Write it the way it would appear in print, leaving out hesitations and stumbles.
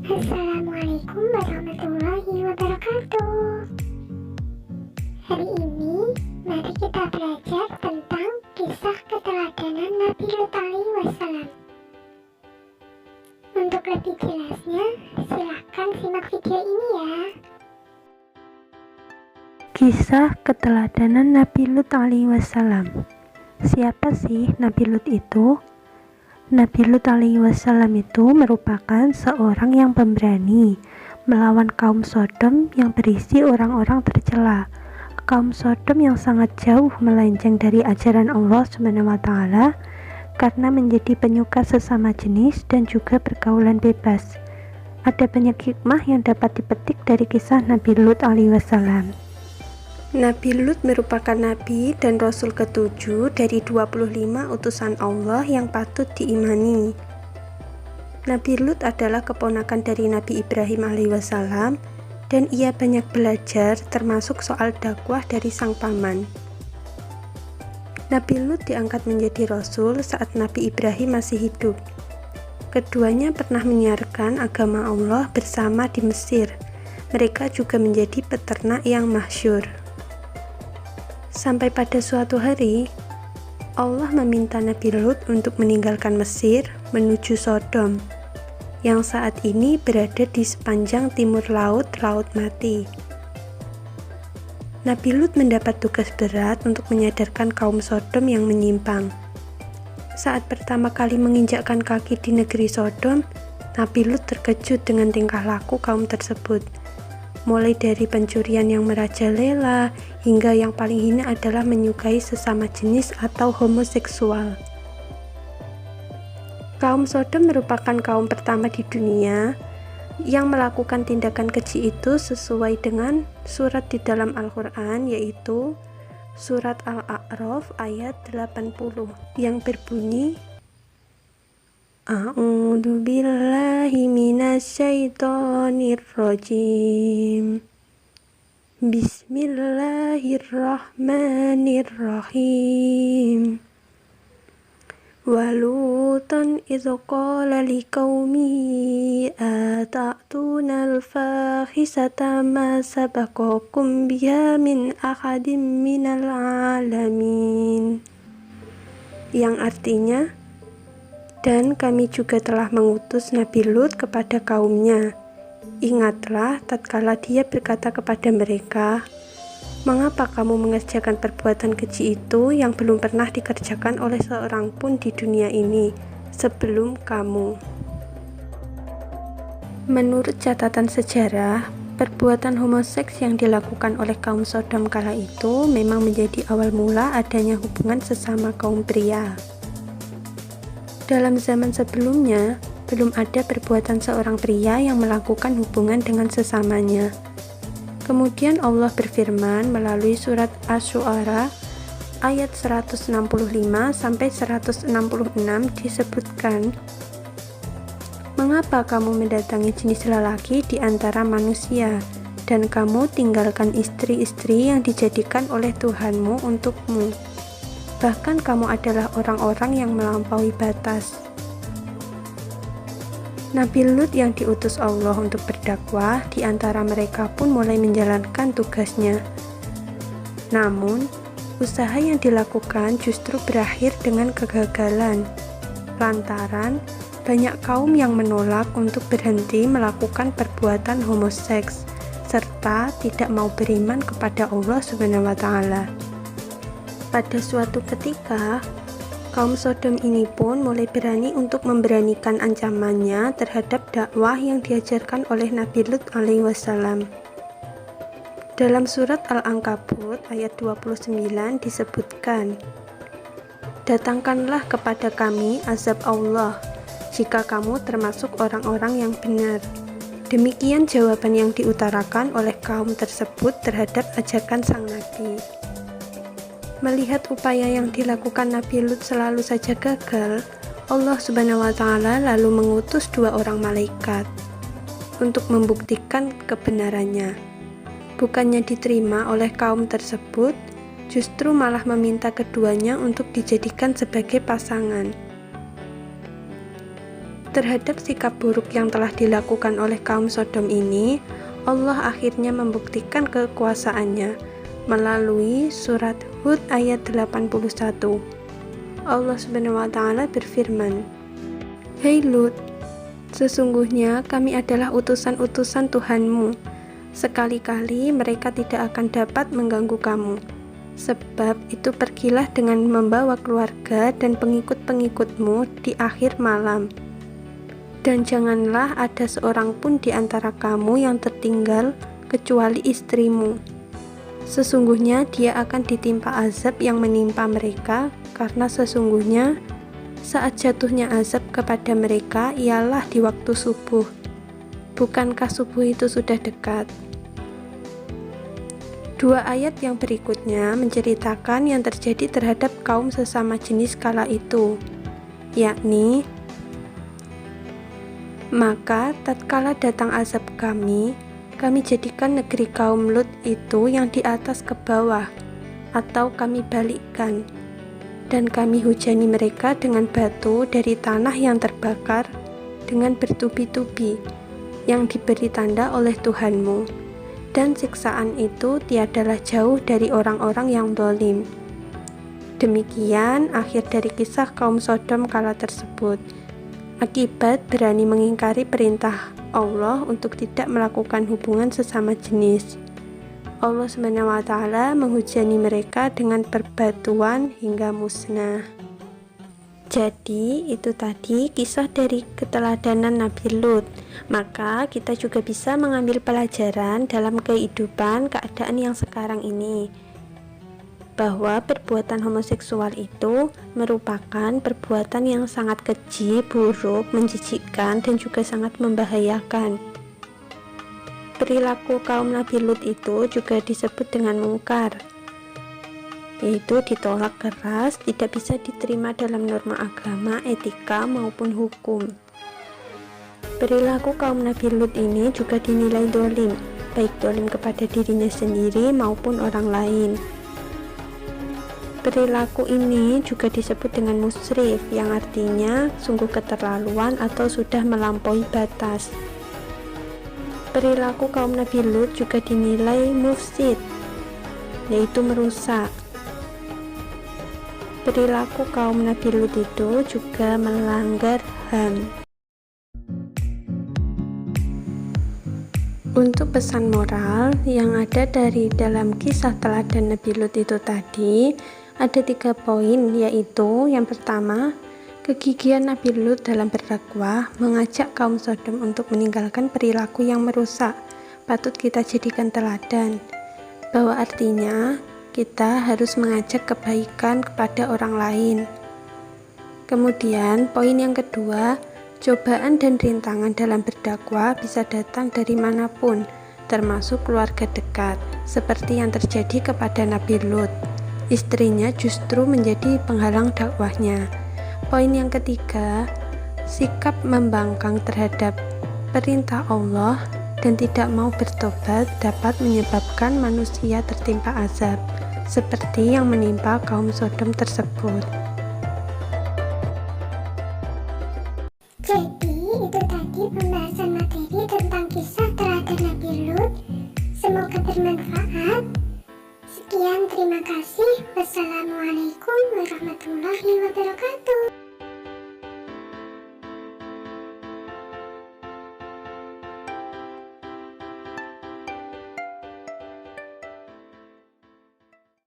Assalamualaikum warahmatullahi wabarakatuh. Hari ini, mari kita belajar tentang kisah keteladanan Nabi Lut alaihi wassalam. Untuk lebih jelasnya, silahkan simak video ini ya. Kisah keteladanan Nabi Lut alaihi wassalam. Siapa sih Nabi Lut itu? Nabi Lut alaihi wassalam itu merupakan seorang yang pemberani melawan kaum Sodom yang berisi orang-orang tercela. Kaum Sodom yang sangat jauh melenceng dari ajaran Allah SWT karena menjadi penyuka sesama jenis dan juga pergaulan bebas. Ada banyak hikmah yang dapat dipetik dari kisah Nabi Lut alaihi wassalam. Nabi Lut merupakan Nabi dan Rasul ke-7 dari 25 utusan Allah yang patut diimani. Nabi Lut adalah keponakan dari Nabi Ibrahim alaihissalam dan ia banyak belajar termasuk soal dakwah dari sang paman. Nabi Lut diangkat menjadi Rasul saat Nabi Ibrahim masih hidup. Keduanya pernah menyiarkan agama Allah bersama di Mesir. Mereka juga menjadi peternak yang masyhur. Sampai pada suatu hari, Allah meminta Nabi Lut untuk meninggalkan Mesir menuju Sodom, yang saat ini berada di sepanjang timur laut, Laut Mati. Nabi Lut mendapat tugas berat untuk menyadarkan kaum Sodom yang menyimpang. Saat pertama kali menginjakkan kaki di negeri Sodom, Nabi Lut terkejut dengan tingkah laku kaum tersebut. Mulai dari pencurian yang merajalela, hingga yang paling hina adalah menyukai sesama jenis atau homoseksual. Kaum Sodom merupakan kaum pertama di dunia yang melakukan tindakan keji itu sesuai dengan surat di dalam Al-Quran, yaitu surat Al-A'raf ayat 80 yang berbunyi, A'udzu billahi minasyaitonir rajim. Bismillahirrahmanirrahim. Walutan idh qala liqaumihi ata'tunal fahisata ma sabaqakum biha min ahadin minal alamin. Yang artinya, dan kami juga telah mengutus Nabi Lut kepada kaumnya. Ingatlah tatkala dia berkata kepada mereka, mengapa kamu mengerjakan perbuatan keji itu yang belum pernah dikerjakan oleh seorang pun di dunia ini sebelum kamu. Menurut catatan sejarah, perbuatan homoseks yang dilakukan oleh kaum Sodom kala itu memang menjadi awal mula adanya hubungan sesama kaum pria. Dalam zaman sebelumnya, belum ada perbuatan seorang pria yang melakukan hubungan dengan sesamanya. Kemudian Allah berfirman melalui surat Asy-Syu'ara ayat 165-166 disebutkan, mengapa kamu mendatangi jenis lelaki di antara manusia, dan kamu tinggalkan istri-istri yang dijadikan oleh Tuhanmu untukmu. Bahkan kamu adalah orang-orang yang melampaui batas. Nabi Lut yang diutus Allah untuk berdakwah di antara mereka pun mulai menjalankan tugasnya. Namun, usaha yang dilakukan justru berakhir dengan kegagalan. Lantaran banyak kaum yang menolak untuk berhenti melakukan perbuatan homoseks serta tidak mau beriman kepada Allah SWT. Pada suatu ketika, kaum Sodom ini pun mulai berani untuk memberanikan ancamannya terhadap dakwah yang diajarkan oleh Nabi Lut alaihi wassalam. Dalam surat Al-Ankabut ayat 29 disebutkan, datangkanlah kepada kami azab Allah jika kamu termasuk orang-orang yang benar. Demikian jawaban yang diutarakan oleh kaum tersebut terhadap ajakan sang Nabi. Melihat upaya yang dilakukan Nabi Lut selalu saja gagal, Allah SWT lalu mengutus 2 orang malaikat untuk membuktikan kebenarannya. Bukannya diterima oleh kaum tersebut, justru malah meminta keduanya untuk dijadikan sebagai pasangan. Terhadap sikap buruk yang telah dilakukan oleh kaum Sodom ini, Allah akhirnya membuktikan kekuasaannya melalui surat Hud ayat 81. Allah Subhanahu wa Ta'ala berfirman, "Hei Lut, sesungguhnya kami adalah utusan-utusan Tuhanmu. Sekali-kali mereka tidak akan dapat mengganggu kamu. Sebab itu pergilah dengan membawa keluarga dan pengikut-pengikutmu di akhir malam. Dan janganlah ada seorang pun di antara kamu yang tertinggal kecuali istrimu. Sesungguhnya dia akan ditimpa azab yang menimpa mereka, karena sesungguhnya saat jatuhnya azab kepada mereka ialah di waktu subuh. Bukankah subuh itu sudah dekat?" Dua ayat yang berikutnya menceritakan yang terjadi terhadap kaum sesama jenis kala itu, yakni, "Maka tatkala datang azab kami jadikan negeri kaum Lut itu yang di atas ke bawah, atau kami balikkan, dan kami hujani mereka dengan batu dari tanah yang terbakar dengan bertubi-tubi, yang diberi tanda oleh Tuhanmu, dan siksaan itu tiadalah jauh dari orang-orang yang zalim." Demikian akhir dari kisah kaum Sodom kala tersebut, akibat berani mengingkari perintah Allah untuk tidak melakukan hubungan sesama jenis. Allah SWT menghujani mereka dengan perbatuan hingga musnah. Jadi itu tadi kisah dari keteladanan Nabi Lut. Maka kita juga bisa mengambil pelajaran dalam kehidupan keadaan yang sekarang ini, bahwa perbuatan homoseksual itu merupakan perbuatan yang sangat keji, buruk, menjijikkan, dan juga sangat membahayakan. Perilaku kaum Nabi Lut itu juga disebut dengan mungkar, yaitu ditolak keras, tidak bisa diterima dalam norma agama, etika, maupun hukum. Perilaku kaum Nabi Lut ini juga dinilai dolim, baik dolim kepada dirinya sendiri maupun orang lain. Perilaku ini juga disebut dengan musrif, yang artinya sungguh keterlaluan atau sudah melampaui batas. Perilaku kaum Nabi Lut juga dinilai mufsid, yaitu merusak. Perilaku kaum Nabi Lut itu juga melanggar HAM. Untuk pesan moral yang ada dari dalam kisah teladan Nabi Lut itu tadi, ada 3 poin, yaitu yang pertama, kegigihan Nabi Lut dalam berdakwah mengajak kaum Sodom untuk meninggalkan perilaku yang merusak patut kita jadikan teladan, bahwa artinya kita harus mengajak kebaikan kepada orang lain. Kemudian poin yang kedua, cobaan dan rintangan dalam berdakwah bisa datang dari manapun, termasuk keluarga dekat, seperti yang terjadi kepada Nabi Lut. Istrinya justru menjadi penghalang dakwahnya. Poin yang ketiga, sikap membangkang terhadap perintah Allah dan tidak mau bertobat dapat menyebabkan manusia tertimpa azab, seperti yang menimpa kaum Sodom tersebut.